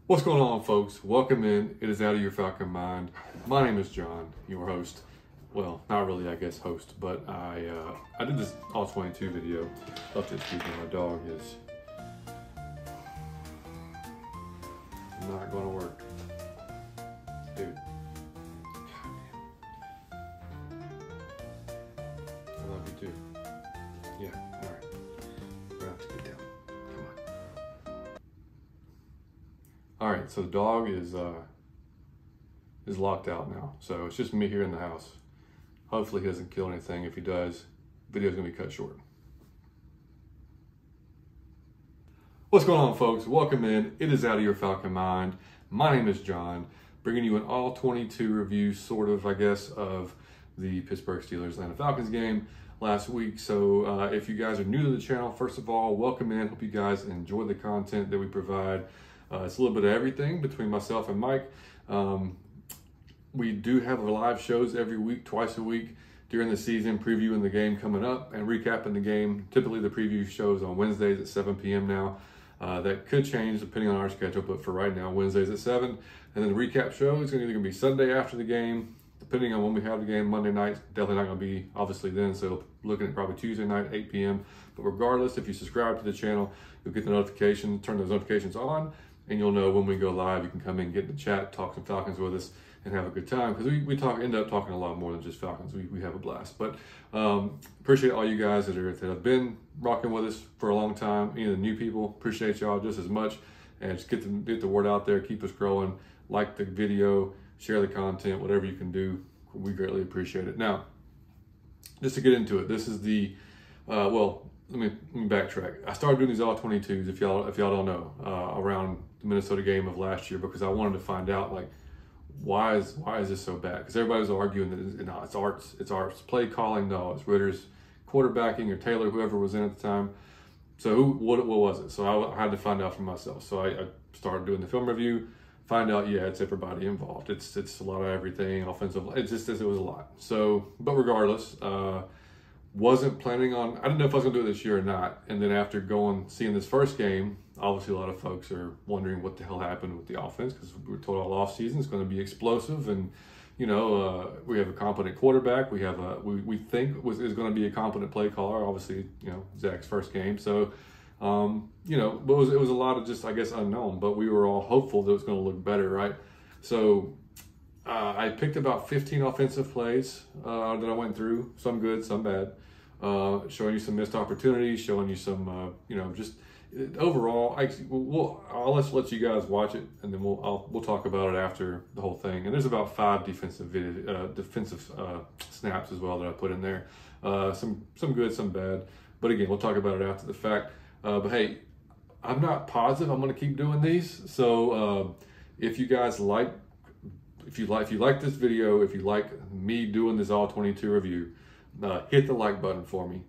What's going on, folks? Welcome in. It is Out of Your Falcon Mind. My name is John, your host. Well, not really, I guess, host, but I did this All22 video. Left it speaking. My dog is not going to work. Dude. I love you too. Yeah, all right. We're going to have to get down. Come on. All right, so the dog is locked out now. So it's just me here in the house. Hopefully he doesn't kill anything. If he does, the video's gonna be cut short. What's going on, folks? Welcome in. It is Out of Your Falcon Mind. My name is John, bringing you an all-22 review, sort of, I guess, of the Pittsburgh Steelers-Atlanta Falcons game last week. So if you guys are new to the channel, first of all, welcome in. Hope you guys enjoy the content that we provide. It's a little bit of everything between myself and Mike. We do have live shows every week, twice a week during the season, previewing the game coming up and recapping the game. Typically the preview shows on Wednesdays at 7 p.m. now. That could change depending on our schedule, but for right now, Wednesdays at 7. And then the recap show is either going to be Sunday after the game, depending on when we have the game. Monday night, definitely not going to be obviously then, so looking at probably Tuesday night at 8 p.m. But regardless, if you subscribe to the channel, you'll get the notification, turn those notifications on, and you'll know when we go live. You can come in, get in the chat, talk some Falcons with us, and have a good time, because we end up talking a lot more than just Falcons. We have a blast. But appreciate all you guys that have been rocking with us for a long time. Any of the new people, appreciate y'all just as much. And just get the word out there, keep us growing. Like the video, share the content, whatever you can do. We greatly appreciate it. Now, just to get into it, this is the well, let me backtrack. I started doing these all-22s, if y'all don't know, around the Minnesota game of last year, because I wanted to find out, like, why is this so bad? Because everybody was arguing that it's arts. Play calling, no, it's Ritter's quarterbacking, or Taylor, whoever was in at the time. So what was it? So I had to find out for myself. So I started doing the film review, find out, yeah, it's everybody involved. It's a lot of everything, offensive. It was a lot. So, but regardless, wasn't planning on, I didn't know if I was gonna do it this year or not. And then after seeing this first game, obviously a lot of folks are wondering what the hell happened with the offense, because we were told all off season it's going to be explosive, and we have a competent quarterback. We have we think is going to be a competent play caller. Obviously, Zach's first game, so but it was a lot of just, I guess, unknown. But we were all hopeful that it was going to look better, right? So I picked about 15 offensive plays that I went through, some good, some bad, showing you some missed opportunities, showing you some just. Overall, I'll let you guys watch it, and then we'll talk about it after the whole thing. And there's about 5 defensive snaps as well that I put in there. Some good, some bad. But again, we'll talk about it after the fact. But hey, I'm not positive I'm going to keep doing these. So if you guys if you like this video, if you like me doing this all-22 review, hit the like button for me.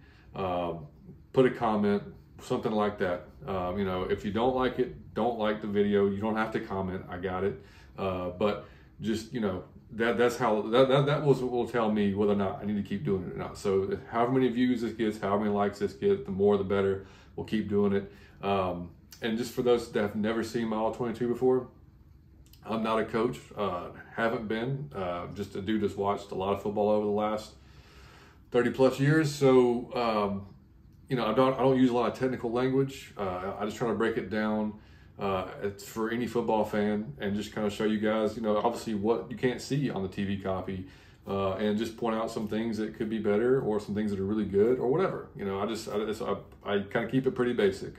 Put a comment. Something like that. If you don't like it, don't like the video, you don't have to comment. I got it. But just, that's how that will tell me whether or not I need to keep doing it or not. So however many views this gets, however many likes this gets, the more the better. We'll keep doing it. And just for those that have never seen my all-22 before, I'm not a coach. Haven't been. Just a dude that's watched a lot of football over the last 30 plus years. So I don't use a lot of technical language. I just try to break it down. It's for any football fan, and just kind of show you guys, obviously what you can't see on the TV copy, and just point out some things that could be better, or some things that are really good, or whatever. I kind of keep it pretty basic.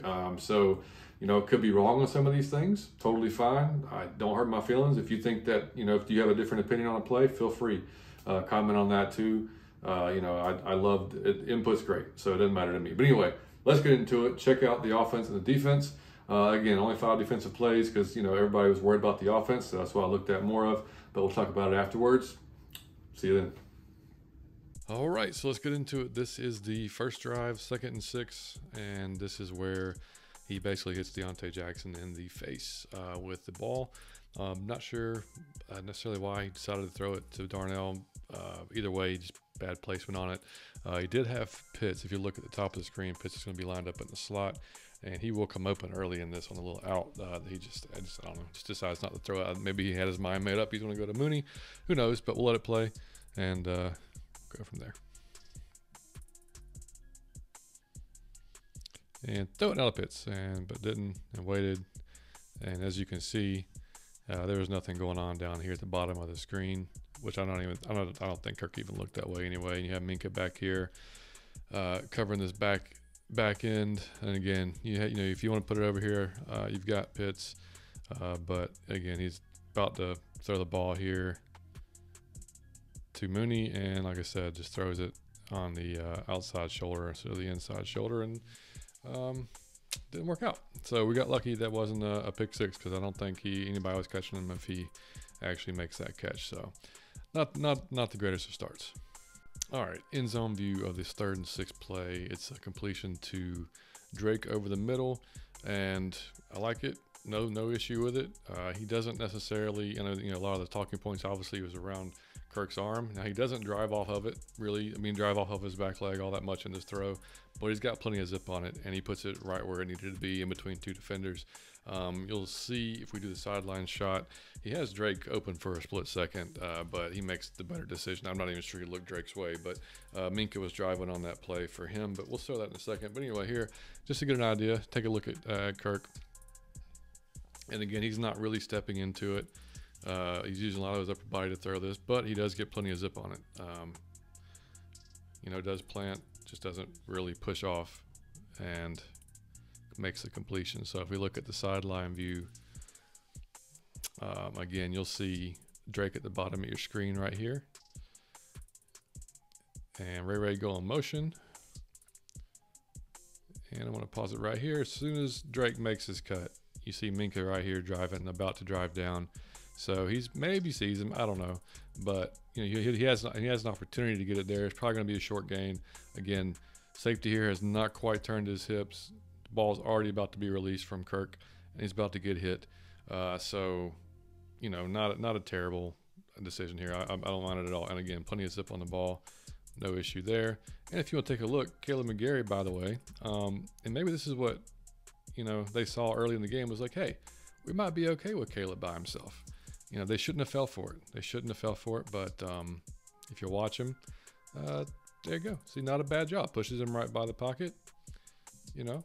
It could be wrong on some of these things. Totally fine. I don't hurt my feelings. If you think that, if you have a different opinion on a play, feel free. Comment on that too. I loved it. Input's great, so it doesn't matter to me. But anyway, let's get into it. Check out the offense and the defense. Again, only 5 defensive plays, because everybody was worried about the offense, so that's what I looked at more of. But we'll talk about it afterwards. See you then. All right, so let's get into it. This is the first drive, 2nd and 6, and this is where he basically hits Deontay Jackson in the face with the ball. Not sure necessarily why he decided to throw it to Darnell. Either way, just bad placement on it. He did have Pitts. If you look at the top of the screen, Pitts is going to be lined up in the slot. and he will come open early in this on a little out. He I don't know, just decides not to throw it. Maybe he had his mind made up. He's going to go to Mooney. Who knows? But we'll let it play and go from there. And throw it out of pits, but didn't, and waited. And as you can see, there was nothing going on down here at the bottom of the screen, which I don't think Kirk even looked that way anyway. And you have Minkah back here covering this back end. And again, you know, if you want to put it over here, you've got Pitts, but again, he's about to throw the ball here to Mooney, and like I said, just throws it on the outside shoulder instead of the inside shoulder, and didn't work out. So we got lucky that wasn't a pick six, because I don't think anybody was catching him if he actually makes that catch. So not the greatest of starts. All right, end zone view of this 3rd and 6 play. It's a completion to Drake over the middle, and I like it. No issue with it. He doesn't necessarily, you know, a lot of the talking points obviously was around Kirk's arm. Now he doesn't drive off of it really. I mean, drive off of his back leg all that much in this throw, but he's got plenty of zip on it, and he puts it right where it needed to be, in between 2 defenders. You'll see if we do the sideline shot, he has Drake open for a split second, but he makes the better decision. I'm not even sure he looked Drake's way, but Minkah was driving on that play for him, but we'll show that in a second. But anyway, here, just to get an idea, take a look at Kirk. And again, he's not really stepping into it. He's using a lot of his upper body to throw this, but he does get plenty of zip on it. You know, does plant, just doesn't really push off and makes the completion. So if we look at the sideline view, again, you'll see Drake at the bottom of your screen right here. And Ray go in motion. And I want to pause it right here. As soon as Drake makes his cut, you see Minkah right here driving, about to drive down. So maybe sees him, I don't know, but you know, he has an opportunity to get it there. It's probably going to be a short gain. Again, safety here has not quite turned his hips. The ball's already about to be released from Kirk, and he's about to get hit. So, you know, not a terrible decision here. I don't mind it at all. And again, plenty of zip on the ball, no issue there. And if you want to take a look, Caleb McGarry, by the way, and maybe this is what, you know, they saw early in the game, was like, hey, we might be okay with Caleb by himself. You know, they shouldn't have fell for it. They shouldn't have fell for it, but if you watch him, there you go. See, not a bad job. Pushes him right by the pocket. You know,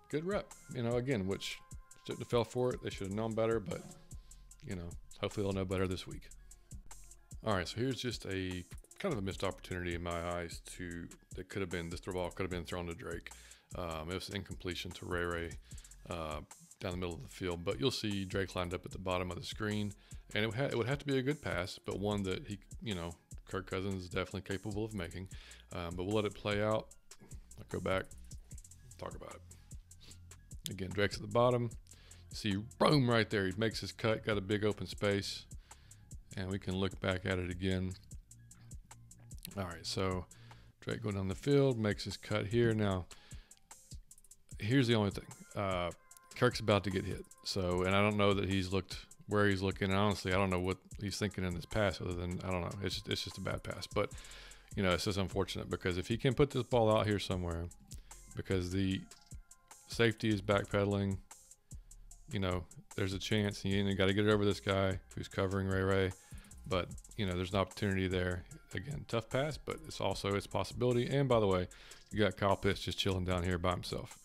good rep. You know, again, which shouldn't have fell for it. They should have known better, but, you know, hopefully they'll know better this week. All right, so here's just a kind of a missed opportunity in my eyes this ball could have been thrown to Drake. It was an incompletion to Ray down the middle of the field, but you'll see Drake lined up at the bottom of the screen, and it would have to be a good pass, but one that Kirk Cousins is definitely capable of making. But we'll let it play out. I'll go back, talk about it. Again, Drake's at the bottom. You see, boom, right there. He makes his cut, got a big open space, and we can look back at it again. All right, so Drake going down the field, makes his cut here. Now, here's the only thing. Kirk's about to get hit. So, and I don't know that he's looked where he's looking. And honestly, I don't know what he's thinking in this pass, other than, I don't know. It's just a bad pass. But, you know, it's just unfortunate, because if he can put this ball out here somewhere, because the safety is backpedaling, you know, there's a chance. You got to get it over this guy who's covering Ray. But, you know, there's an opportunity there. Again, tough pass, but it's also its possibility. And by the way, you got Kyle Pitts just chilling down here by himself.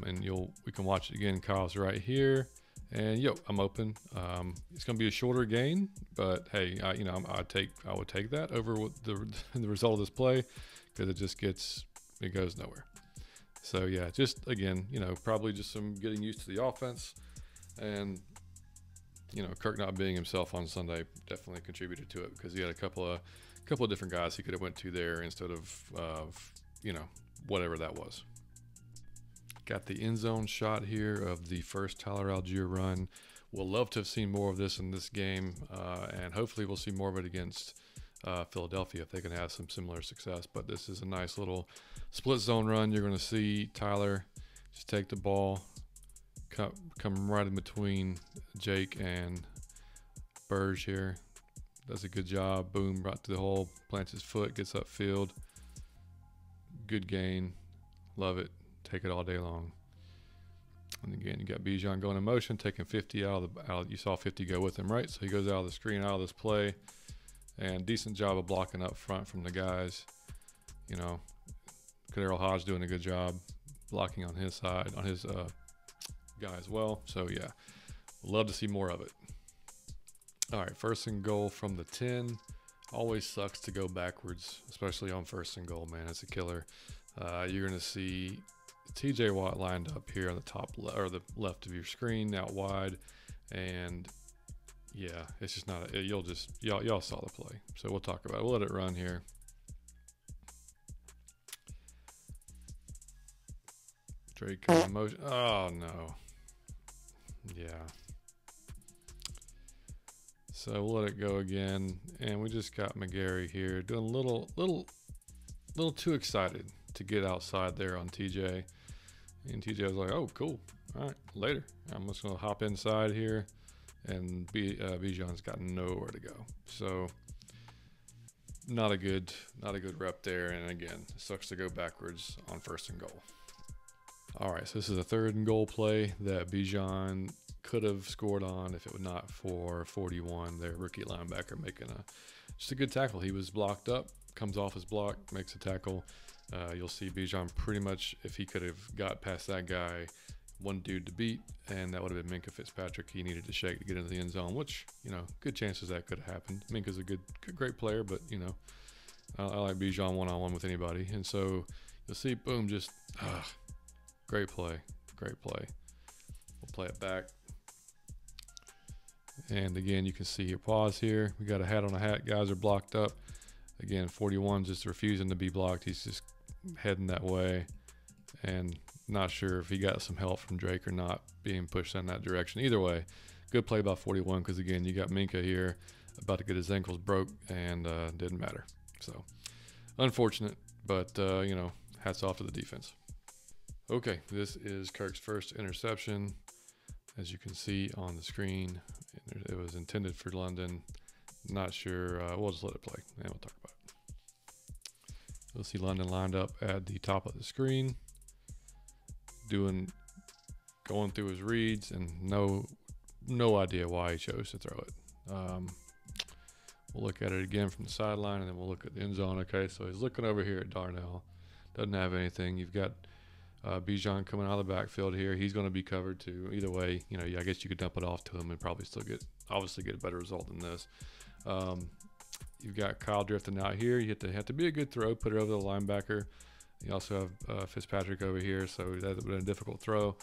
And we can watch it again. Kyle's right here, and I'm open. It's going to be a shorter gain, but hey, I would take that over the result of this play, because it goes nowhere. So yeah, just again, probably just some getting used to the offense, and Kirk not being himself on Sunday definitely contributed to it, because he had a couple of different guys he could have went to there instead of whatever that was. Got the end zone shot here of the first Tyler Algier run. We'll love to have seen more of this in this game, and hopefully we'll see more of it against Philadelphia if they can have some similar success. But this is a nice little split zone run. You're going to see Tyler just take the ball, come right in between Jake and Burge here. Does a good job. Boom, right to the hole. Plants his foot, gets upfield. Good gain. Love it. Take it all day long. And again, you got Bijan going in motion, taking 50 you saw 50 go with him, right? So he goes out of the screen, out of this play, and decent job of blocking up front from the guys. You know, Kadero Hodge doing a good job blocking on his side, on his guy as well. So yeah, love to see more of it. All right, 1st and goal from the 10. Always sucks to go backwards, especially on 1st and goal, man. It's a killer. You're going to see TJ Watt lined up here on the top or the left of your screen, out wide, and yeah, it's just not. Y'all saw the play, so we'll talk about it. We'll let it run here. Drake in motion. Oh no. Yeah. So we'll let it go again, and we just got McGarry here doing a little too excited to get outside there on TJ, and TJ was like, "Oh, cool, all right, later. I'm just gonna hop inside here," and Bijan's got nowhere to go. So not a good rep there, and again, it sucks to go backwards on 1st and goal. All right, so this is a 3rd and goal play that Bijan could have scored on if it were not for 41, their rookie linebacker, making just a good tackle. He was blocked up, comes off his block, makes a tackle. You'll see Bijan pretty much, if he could have got past that guy, one dude to beat, and that would have been Minkah Fitzpatrick. He needed to shake to get into the end zone, which, you know, good chances that could have happened. Minkah's a great player, but, you know, I like Bijan one-on-one with anybody. And so you'll see, boom, just great play. We'll play it back. And again, you can see your pause here. We got a hat on a hat. Guys are blocked up. Again, 41 just refusing to be blocked. He's just heading that way. And not sure if he got some help from Drake or not, being pushed in that direction. Either way, good play by 41, because again, you got Minkah here about to get his ankles broke, and didn't matter. So unfortunate, but you know, hats off to the defense. Okay, this is Kirk's first interception. As you can see on the screen, it was intended for London. Not sure. We'll just let it play, and we'll talk about it. You'll see London lined up at the top of the screen, going through his reads, and no idea why he chose to throw it. We'll look at it again from the sideline, and then we'll look at the end zone. Okay, so he's looking over here at Darnell. Doesn't have anything. You've got Bijan coming out of the backfield here. He's going to be covered too. Either way, you know, I guess you could dump it off to him and probably still obviously get a better result than this. You've got Kyle drifting out here. You have to be a good throw, put it over the linebacker. You also have Fitzpatrick over here, so that would have been a difficult throw.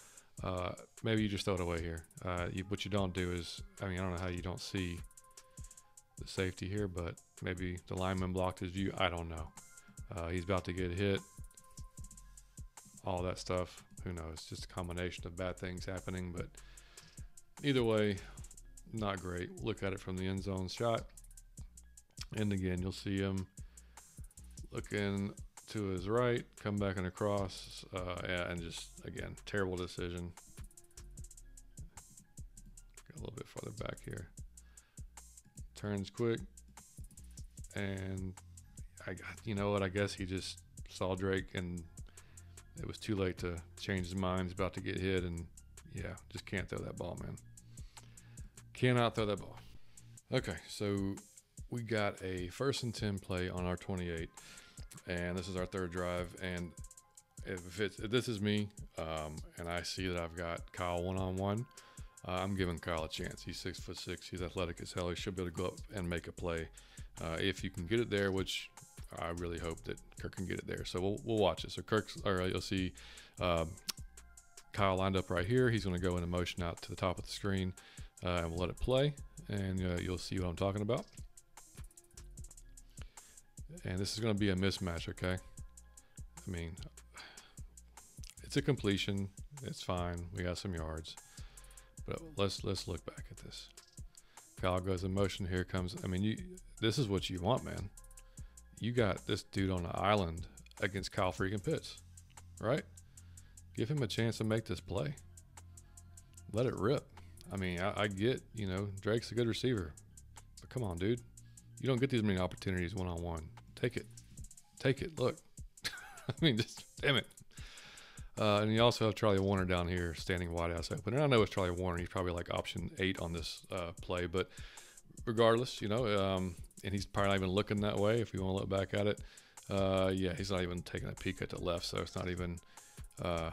Maybe you just throw it away here. What you don't do is, I mean, I don't know how you don't see the safety here, but maybe the lineman blocked his view. I don't know. He's about to get hit. All that stuff. Who knows? Just a combination of bad things happening, but either way, not great. Look at it from the end zone shot. And again, you'll see him looking to his right, come back and across, and just, again, terrible decision. Get a little bit farther back here. Turns quick, and you know what? I guess he just saw Drake, and it was too late to change his mind. He's about to get hit, and yeah, just can't throw that ball, man. Cannot throw that ball. Okay, so we got a 1st and 10 play on our 28, and this is our 3rd drive. And if this is me, and I see that I've got Kyle one-on-one, I'm giving Kyle a chance. He's 6'6". He's athletic as hell. He should be able to go up and make a play if you can get it there, which I really hope that Kirk can get it there. So we'll watch it. So you'll see Kyle lined up right here. He's going to go into motion out to the top of the screen, and we'll let it play, and you'll see what I'm talking about. And this is going to be a mismatch, okay? I mean, it's a completion. It's fine. We got some yards. But let's look back at this. Kyle goes in motion. Here comes. I mean, this is what you want, man. You got this dude on the island against Kyle freaking Pitts, right? Give him a chance to make this play. Let it rip. I mean, I get, you know, Drake's a good receiver, but come on, dude. You don't get these many opportunities one-on-one. Take it. Look. I mean, just damn it. And you also have Charlie Warner down here standing wide ass open. And I know it's Charlie Warner. He's probably like option 8 on this play. But regardless, you know, and he's probably not even looking that way if you want to look back at it. Yeah, he's not even taking a peek at the left, so it's not even a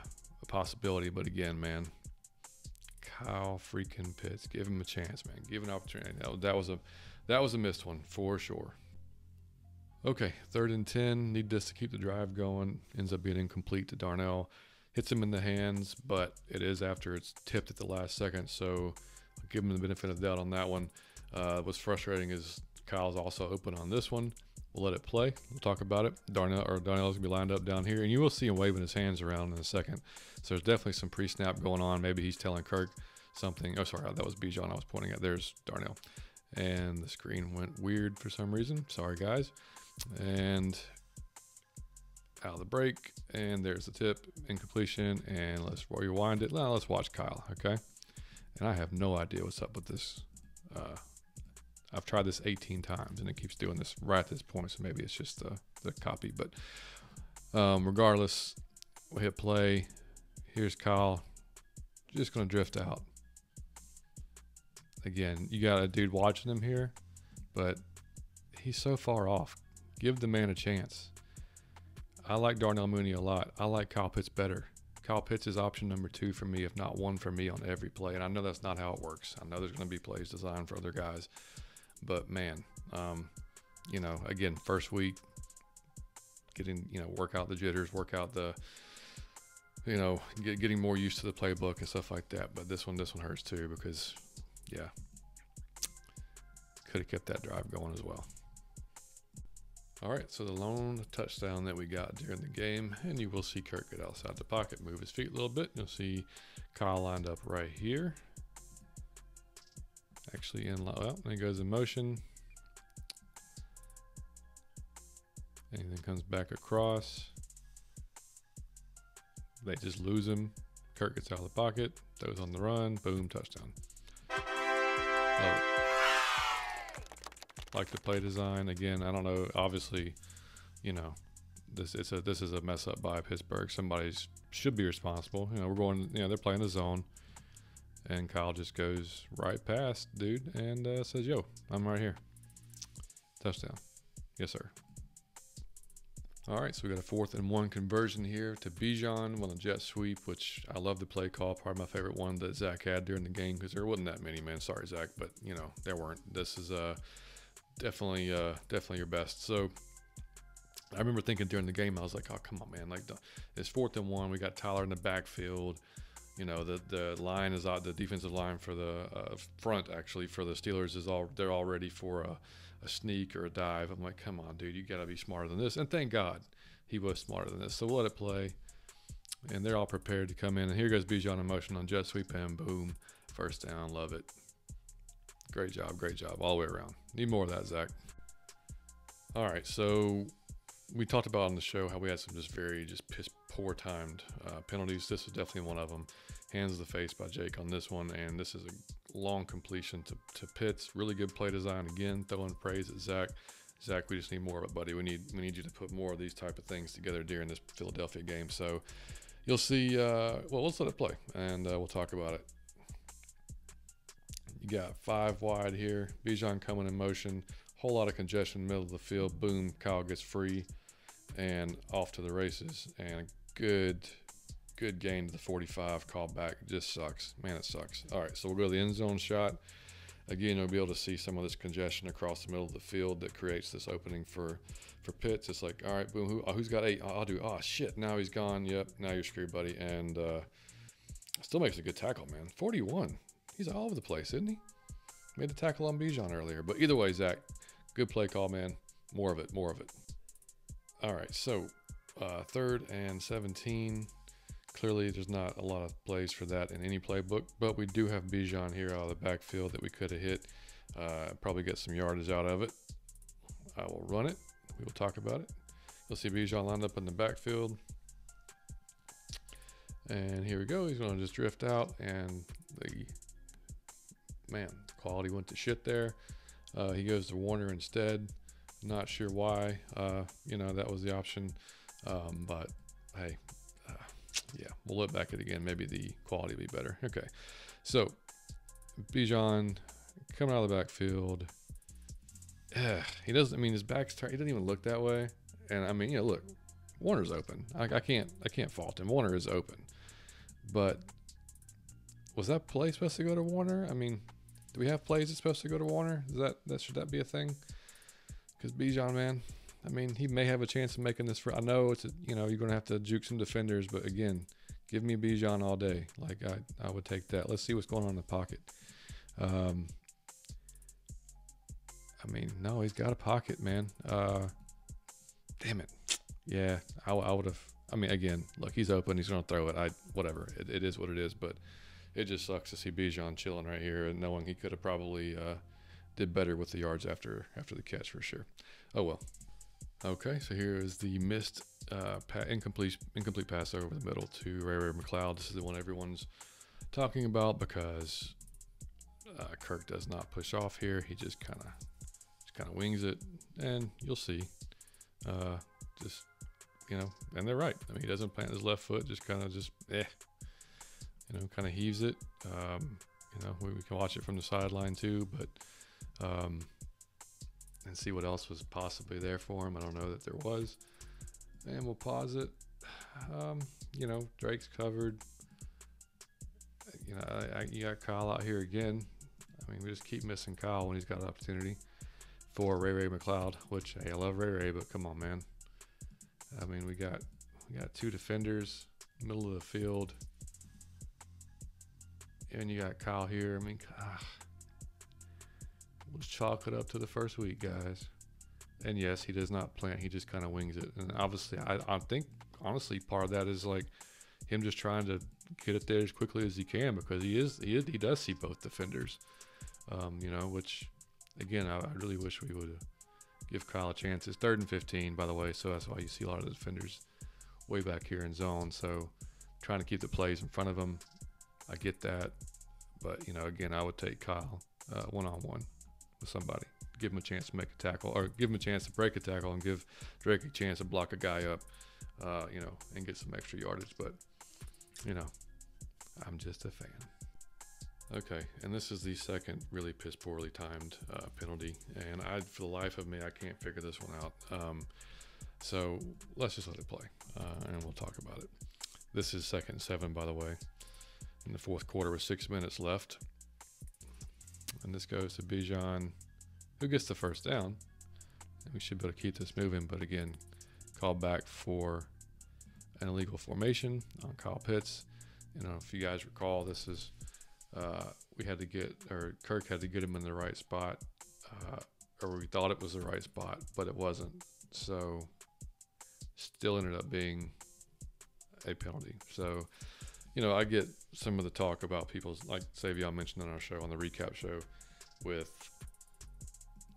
possibility. But again, man, Kyle freaking Pitts, give him a chance, man. Give him an opportunity. That was a missed one for sure. Okay, 3rd and 10. Need this to keep the drive going. Ends up being incomplete to Darnell. Hits him in the hands, but it is after it's tipped at the last second, so I'll give him the benefit of the doubt on that one. What's frustrating is Kyle's also open on this one. We'll let it play. We'll talk about it. Darnell's going to be lined up down here, and you will see him waving his hands around in a second. So there's definitely some pre-snap going on. Maybe he's telling Kirk something. Oh, sorry, that was Bijan I was pointing at. There's Darnell. And the screen went weird for some reason. Sorry, guys. And out of the break, and there's the tip, incompletion, and let's rewind it. Now let's watch Kyle, okay? And I have no idea what's up with this. I've tried this 18 times, and it keeps doing this right at this point, so maybe it's just the copy. But regardless, we'll hit play. Here's Kyle, just going to drift out. Again, you got a dude watching him here, but he's so far off. Give the man a chance. I like Darnell Mooney a lot. I like Kyle Pitts better. Kyle Pitts is option number 2 for me, if not 1 for me on every play. And I know that's not how it works. I know there's going to be plays designed for other guys. But, man, you know, again, first week, getting, you know, work out the jitters, work out the, you know, getting more used to the playbook and stuff like that. But this one hurts too because, yeah, could have kept that drive going as well. All right, so the lone touchdown that we got during the game, and you will see Kirk get outside the pocket, move his feet a little bit. You'll see Kyle lined up right here. Actually in, well, and he goes in motion. And then comes back across. They just lose him. Kirk gets out of the pocket, throws on the run, boom, touchdown. Love it. Like the play design. Again, I don't know. Obviously, you know, this is a mess up by Pittsburgh. Somebody should be responsible. You know, we're going. You know, they're playing the zone, and Kyle just goes right past dude and says, "Yo, I'm right here." Touchdown. Yes, sir. All right, so we got a 4th and 1 conversion here to Bijan on a jet sweep, which I love the play call. Probably my favorite one that Zach had during the game because there wasn't that many, man. Sorry, Zach, but you know there weren't. This is definitely your best. So I remember thinking during the game, I was like, oh, come on, man. Like, it's 4th and 1. We got Tyler in the backfield. You know, the line is out. The defensive line for the front, actually, for the Steelers they're all ready for a sneak or a dive. I'm like, come on, dude. You got to be smarter than this. And thank God he was smarter than this. So we'll let it play. And they're all prepared to come in. And here goes Bijan in motion on jet sweep and boom. First down. Love it. Great job all the way around. Need more of that, Zach. All right, so we talked about on the show how we had some just piss poor timed penalties. This was definitely one of them. Hands to the face by Jake on this one, and this is a long completion to Pitts. Really good play design. Again, throwing praise at Zach. Zach, we just need more of it, buddy. We need you to put more of these type of things together during this Philadelphia game. So you'll see. Well, let's let it play, and we'll talk about it. You got 5 wide here. Bijan coming in motion. Whole lot of congestion in the middle of the field. Boom, Kyle gets free and off to the races. And a good gain to the 45. Call back. It just sucks. Man, it sucks. All right, so we'll go to the end zone shot. Again, you'll be able to see some of this congestion across the middle of the field that creates this opening for Pitts. It's like, all right, boom, who's got 8? I'll do. Oh, shit, now he's gone. Yep, now you're screwed, buddy. And still makes a good tackle, man. 41. He's all over the place, isn't he? Made a tackle on Bijan earlier. But either way, Zach, good play call, man. More of it. All right, so 3rd and 17. Clearly, there's not a lot of plays for that in any playbook, but we do have Bijan here out of the backfield that we could have hit. Probably get some yardage out of it. I will run it. We will talk about it. You'll see Bijan lined up in the backfield. And here we go. He's going to just drift out, and the quality went to shit there. He goes to Warner instead. Not sure why. You know, that was the option. But hey, yeah, we'll look back at it again. Maybe the quality will be better. Okay, so Bijan coming out of the backfield. He doesn't. I mean, his back's turned. He doesn't even look that way. And I mean, look, Warner's open. I can't fault him. Warner is open. But was that play supposed to go to Warner? I mean, do we have plays that's supposed to go to Warner? Should that be a thing? Because Bijan, man, I mean, he may have a chance of making this. I know it's you're going to have to juke some defenders, but again, give me Bijan all day. Like I would take that. Let's see what's going on in the pocket. I mean, no, he's got a pocket, man. Damn it. Yeah, I would have. I mean, again, look, he's open. He's going to throw it. Whatever. It is what it is. But it just sucks to see Bijan chilling right here and knowing he could have probably did better with the yards after the catch for sure. Oh, well. Okay, so here is the missed incomplete pass over the middle to Ray McCloud. This is the one everyone's talking about because Kirk does not push off here. He just kind of wings it, and you'll see. And they're right. I mean, he doesn't plant his left foot, kind of heaves it. We can watch it from the sideline too, but and see what else was possibly there for him. I don't know that there was. And we'll pause it. Drake's covered. You got Kyle out here again. I mean, we just keep missing Kyle when he's got an opportunity for Ray McCloud, which, hey, I love Ray, but come on, man. I mean, we got two defenders, middle of the field, and you got Kyle here. I mean, we'll just chalk it up to the first week, guys. And yes, he does not plant; he just kind of wings it. And obviously, I think honestly, part of that is like him just trying to get it there as quickly as he can because he does see both defenders. Which again, I really wish we would give Kyle a chance. It's 3rd and 15, by the way, so that's why you see a lot of the defenders way back here in zone. So trying to keep the plays in front of him, I get that. But, again, I would take Kyle one-on-one with somebody. Give him a chance to make a tackle, or give him a chance to break a tackle and give Drake a chance to block a guy up, and get some extra yardage. But, I'm just a fan. Okay, and this is the second really piss poorly timed penalty, and for the life of me, I can't figure this one out. So let's just let it play, and we'll talk about it. This is 2nd and 7, by the way, in the 4th quarter with 6 minutes left. And this goes to Bijan, who gets the first down. And we should be able to keep this moving, but again, called back for an illegal formation on Kyle Pitts. If you guys recall, this is Kirk had to get him in the right spot, or we thought it was the right spot, but it wasn't. So still ended up being a penalty. So, I get some of the talk about people's, like Savion mentioned on our show, on the recap show, with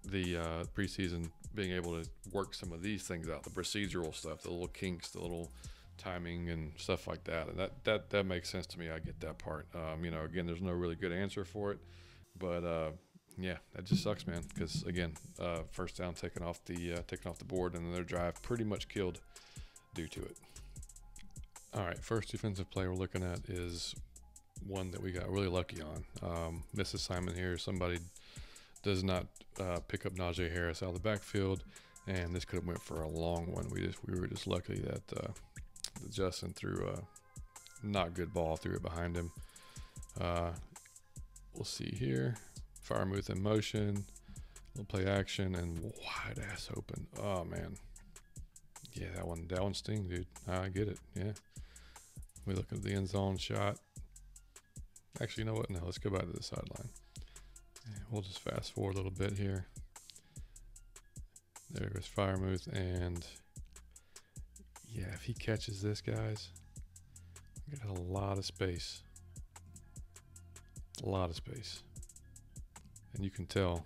the preseason being able to work some of these things out, the procedural stuff, the little kinks, the little timing and stuff like that, and that makes sense to me. I get that part. Again, there's no really good answer for it, but yeah, that just sucks, man. Because again, first down taken off the board, and their drive pretty much killed due to it. All right, first defensive play we're looking at is one that we got really lucky on. Misassignment here. Somebody does not pick up Najee Harris out of the backfield, and this could have went for a long one. We were just lucky that Justin threw a not good ball, threw it behind him. We'll see here. Firemouth in motion, little play action, and wide ass open. Oh man, yeah, that one sting, dude. I get it. Yeah, we look at the end zone shot. Actually, you know what? No, let's go back to the sideline. Yeah, we'll just fast forward a little bit here. There goes Firemouth, and yeah, if he catches this, guys, we got a lot of space. A lot of space. And you can tell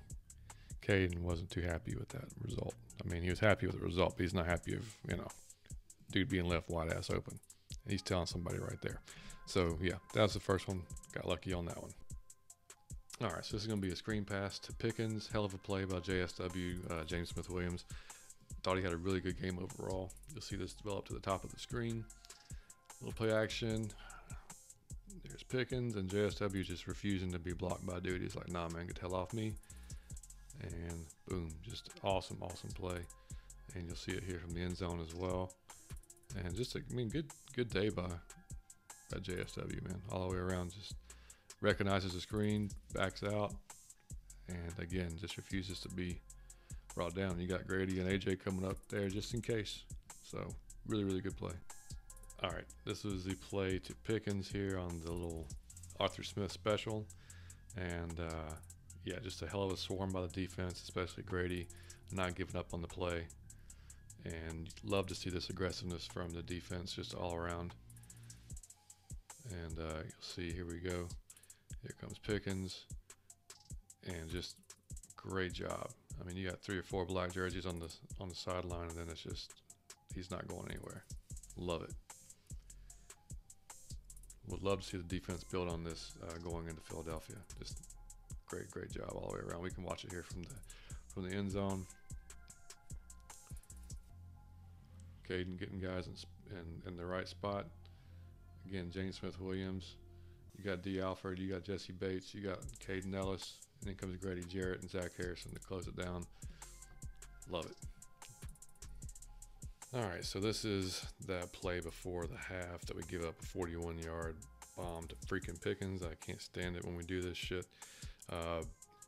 Caden wasn't too happy with that result. I mean, he was happy with the result, but he's not happy of, dude being left wide ass open. He's telling somebody right there. So, yeah, that was the first one. Got lucky on that one. All right, so this is going to be a screen pass to Pickens. Hell of a play by JSW, James Smith-Williams. Thought he had a really good game overall. You'll see this develop to the top of the screen. Little play action. There's Pickens, and JSW just refusing to be blocked by dude. He's like, nah, man, get the hell off me. And boom, just awesome play. And you'll see it here from the end zone as well. And just, good day by JSW, man. All the way around, just recognizes the screen, backs out, and again, just refuses to be brought down. You got Grady and AJ coming up there just in case. So really good play. All right, this was the play to Pickens here on the little Arthur Smith special. And yeah, just a hell of a swarm by the defense, especially Grady, not giving up on the play. And love to see this aggressiveness from the defense just all around. And you'll see, here we go. Here comes Pickens. And just great job. I mean, you got 3 or 4 black jerseys on the sideline, and then it's just, he's not going anywhere. Love it. Would love to see the defense build on this going into Philadelphia. Just great job all the way around. We can watch it here from the end zone. Caden getting guys in the right spot. Again, James Smith-Williams. You got D. Alford. You got Jesse Bates. You got Caden Ellis. And then comes Grady Jarrett and Zach Harrison to close it down. Love it. All right, so this is that play before the half that we give up a 41-yard bomb to freaking Pickens. I can't stand it when we do this shit.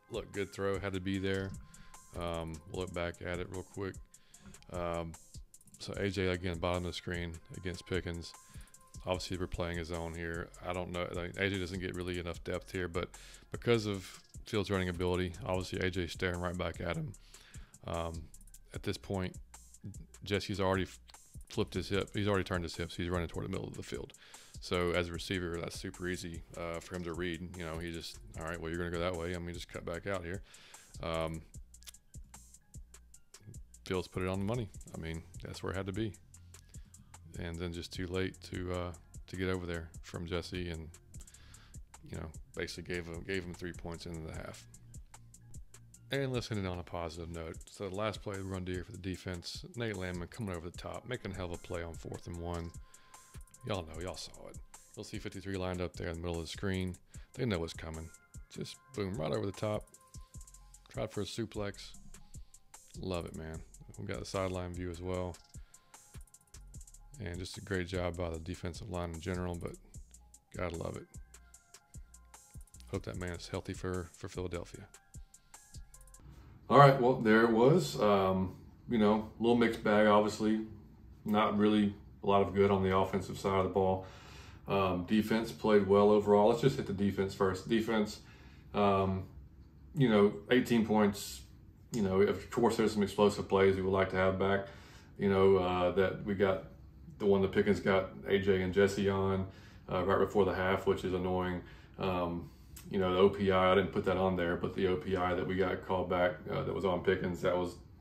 Look, good throw, had to be there. We'll look back at it real quick. So AJ, again, bottom of the screen against Pickens. Obviously, we're playing his own here. I don't know. AJ doesn't get really enough depth here, but because of Fields' running ability, obviously AJ's staring right back at him. At this point, Jesse's already flipped his hip. He's already turned his hips. He's running toward the middle of the field. So as a receiver, that's super easy for him to read. You know, he just, all right, well, you're going to go that way. I'm going to just cut back out here. Fields put it on the money. I mean, that's where it had to be. And then just too late to get over there from Jesse, and you know, basically gave him 3 points into the half. And let's end it on a positive note. So the last play, run deer for the defense. Nate Landman coming over the top, making a hell of a play on 4th and 1. Y'all know, y'all saw it. You'll see 53 lined up there in the middle of the screen. They know what's coming. Just boom, right over the top. Tried for a suplex. Love it, man. We got the sideline view as well. And just a great job by the defensive line in general, but gotta love it. Hope that man is healthy for Philadelphia. All right, well, there it was. You know, a little mixed bag, obviously. Not really a lot of good on the offensive side of the ball. Defense played well overall. Let's just hit the defense first. Defense, you know, 18 points. You know, of course, there's some explosive plays we would like to have back. You know, that we got the one that Pickens got AJ and Jesse on right before the half, which is annoying. You know, the OPI, I didn't put that on there, but the OPI that we got called back that was on Pickens,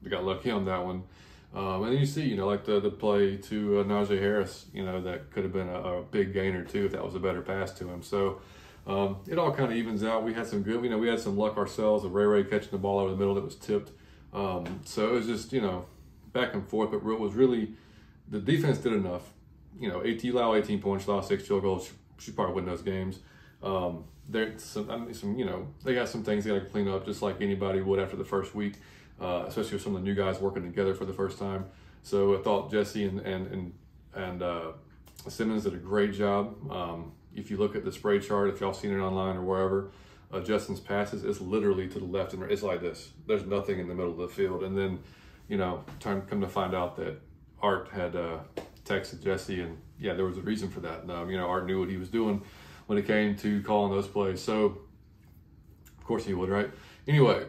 we got lucky on that one. And then you see, you know, like the play to Najee Harris, you know, that could have been a big gainer too if that was a better pass to him. So it all kind of evens out. We had some good, you know, we had some luck ourselves of Ray catching the ball over the middle that was tipped. So it was just, you know, back and forth, but it was really, the defense did enough. You know, you allow 18 points, allow 6 field goals, should probably win those games. There's some, you know, they got some things they got to clean up, just like anybody would after the first week, especially with some of the new guys working together for the first time. So I thought Jesse and Simmons did a great job. If you look at the spray chart, if y'all seen it online or wherever, Justin's passes is literally to the left and right. It's like this. There's nothing in the middle of the field. And then, you know, come to find out that Art had texted Jesse, and yeah, there was a reason for that. You know, Art knew what he was doing when it came to calling those plays. So, of course he would, right? Anyway,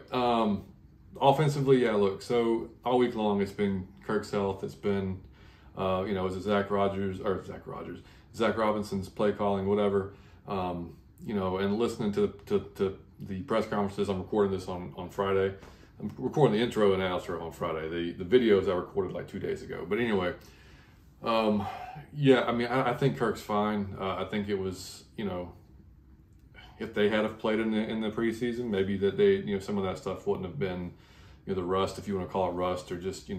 offensively, yeah, look, so all week long it's been Kirk's health. It's been, you know, is it Zach Robinson's play calling, whatever. You know, and listening to the press conferences. I'm recording this on Friday. I'm recording the intro and outro on Friday. The videos I recorded like 2 days ago. But anyway, yeah, I mean, I think Kirk's fine. I think it was, you know, if they had have played in the preseason, maybe that they, you know, some of that stuff wouldn't have been, the rust, if you want to call it rust, or just,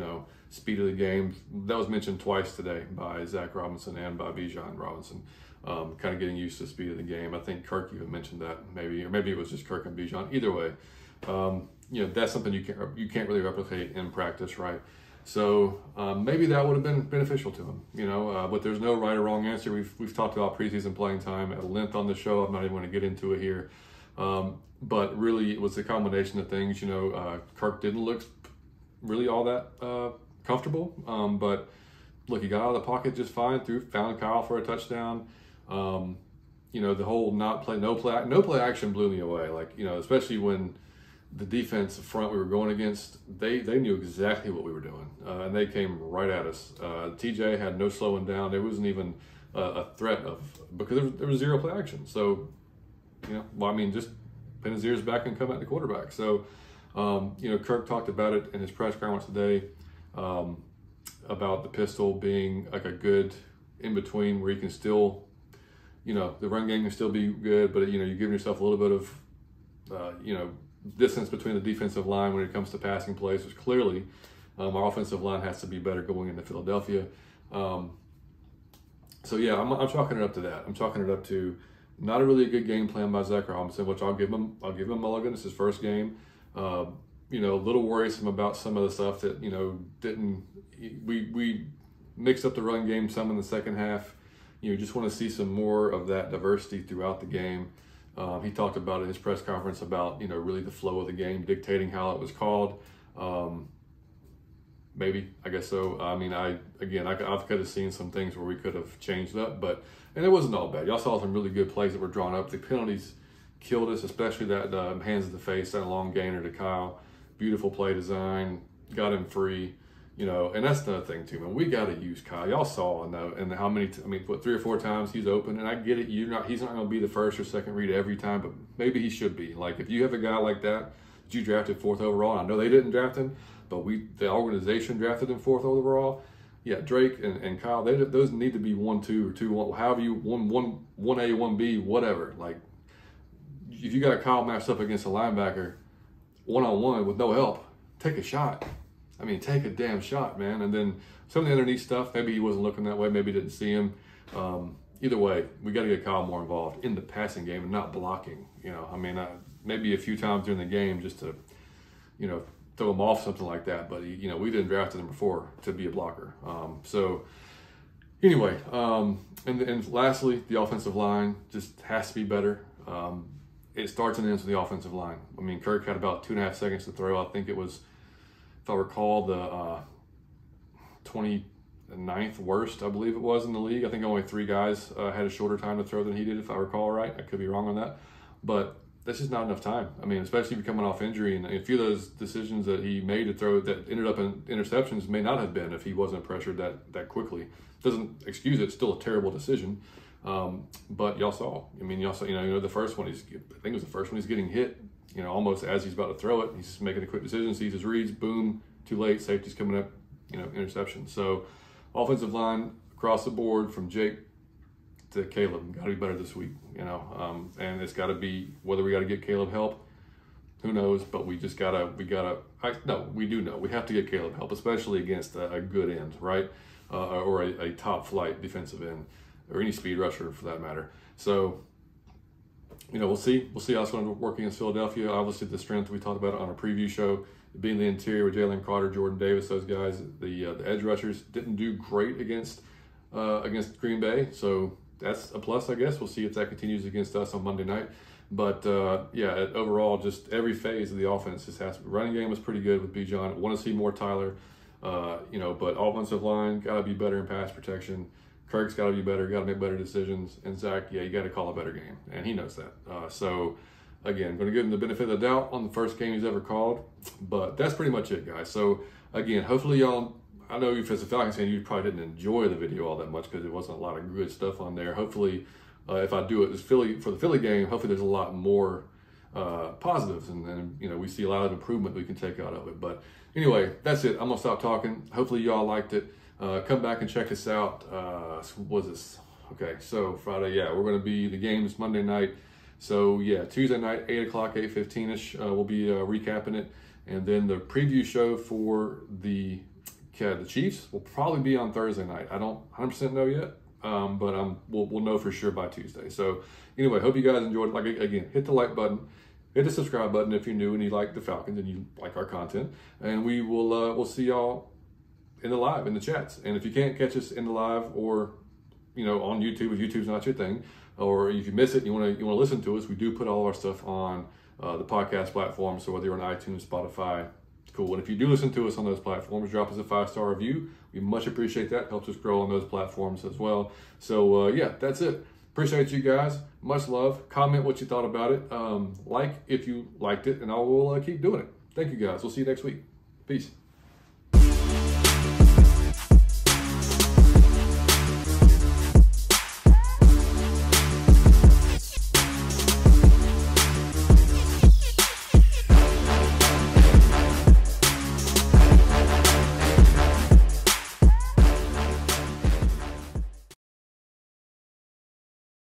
speed of the game. That was mentioned twice today by Zach Robinson and by Bijan Robinson. Kind of getting used to the speed of the game. I think Kirk even mentioned that, or maybe it was just Kirk and Bijan. Either way, that's something you can't really replicate in practice, right? So maybe that would have been beneficial to him, but there's no right or wrong answer. We've talked about preseason playing time at length on the show. I'm not even going to get into it here. But really, it was a combination of things. Kirk didn't look really all that comfortable. But look, he got out of the pocket just fine. Found Kyle for a touchdown. The whole no play action blew me away. Especially when the defense front we were going against, they knew exactly what we were doing, and they came right at us. TJ had no slowing down. There wasn't even a threat because there was zero play action. So, just pin his ears back and come at the quarterback. So, Kirk talked about it in his press conference today about the pistol being like a good in between where you can still, the run game can still be good, but you're giving yourself a little bit of, distance between the defensive line when it comes to passing plays, which clearly our offensive line has to be better going into Philadelphia. I'm chalking it up to that. I'm chalking it up to not a really good game plan by Zach Robinson, which I'll give him mulligan. It's his first game. A little worrisome about some of the stuff that we mixed up the run game some in the second half. Just want to see some more of that diversity throughout the game. He talked about in his press conference about, really the flow of the game, dictating how it was called. Maybe, I guess so. I could have seen some things where we could have changed up, and it wasn't all bad. Y'all saw some really good plays that were drawn up. The penalties killed us, especially that hands to the face, that long gainer to Kyle. Beautiful play design, got him free. And that's another thing too, man. We got to use Kyle. Y'all saw and how many, 3 or 4 times he's open, and I get it. He's not going to be the first or second read every time, but maybe he should be. Like if you have a guy like that you drafted 4th overall, and I know they didn't draft him, but the organization drafted him 4th overall. Yeah, Drake and Kyle, those need to be 1, 2, or 2, 1, however you 1A, 1B, whatever. Like if you got Kyle matched up against a linebacker 1-on-1 with no help, take a shot. Take a damn shot, man. And then some of the underneath stuff, maybe he wasn't looking that way, maybe didn't see him. Either way, we got to get Kyle more involved in the passing game and not blocking. Maybe a few times during the game just to, throw him off, something like that. But, we didn't draft him before to be a blocker. And lastly, the offensive line just has to be better. It starts and ends with the offensive line. Kirk had about 2.5 seconds to throw. I think it was, if I recall, the 29th worst, I believe it was, in the league. I think only 3 guys had a shorter time to throw than he did, if I recall right. I could be wrong on that. But that's just not enough time. Especially if you're coming off injury. And a few of those decisions that he made to throw that ended up in interceptions may not have been if he wasn't pressured that quickly. Doesn't excuse it. It's still a terrible decision. But y'all saw. The first one, I think it was the first one, he's getting hit. Almost as he's about to throw it, he's just making a quick decision, sees his reads, boom, too late, safety's coming up, interception. So offensive line across the board from Jake to Caleb, got to be better this week, and it's got to be, whether we got to get Caleb help, who knows, but we do know we have to get Caleb help, especially against a good end, right? Or a top flight defensive end, or any speed rusher for that matter. So, we'll see how it's going to work against Philadelphia. Obviously, the strength we talked about on our preview show, being the interior with Jalen Carter, Jordan Davis, those guys, the edge rushers didn't do great against Green Bay. So that's a plus, I guess. We'll see if that continues against us on Monday night. But overall, just every phase of the offense just has. Running game was pretty good with Bijan. Want to see more Tyler, but offensive line got to be better in pass protection. Kirk's got to be better, got to make better decisions. And Zach, you got to call a better game. And he knows that. So, again, going to give him the benefit of the doubt on the first game he's ever called. But that's pretty much it, guys. So, again, hopefully y'all, I know if as a Falcons fan, you probably didn't enjoy the video all that much because there wasn't a lot of good stuff on there. Hopefully, if I do it for the Philly game, hopefully there's a lot more positives. And then, we see a lot of improvement we can take out of it. But anyway, that's it. I'm going to stop talking. Hopefully y'all liked it. Come back and check us out. What was this? Okay, so Friday, we're going to be, the game's Monday night. So Tuesday night, 8 o'clock, 8:15ish, we'll be recapping it. And then the preview show for the Chiefs will probably be on Thursday night. I don't 100% know yet, but we'll know for sure by Tuesday. So anyway, hope you guys enjoyed it. Like, again, hit the like button, hit the subscribe button if you're new and you like the Falcons and you like our content. And we will we'll see y'all in the live, in the chats. And if you can't catch us in the live, or on YouTube, if YouTube's not your thing, or if you miss it and you want to listen to us, we do put all our stuff on the podcast platform. So whether you're on iTunes, Spotify, it's cool. And if you do listen to us on those platforms, drop us a 5-star review. We much appreciate that. Helps us grow on those platforms as well. So yeah, that's it. Appreciate you guys. Much love. Comment what you thought about it. Like if you liked it, and I will keep doing it. Thank you guys. We'll see you next week. Peace.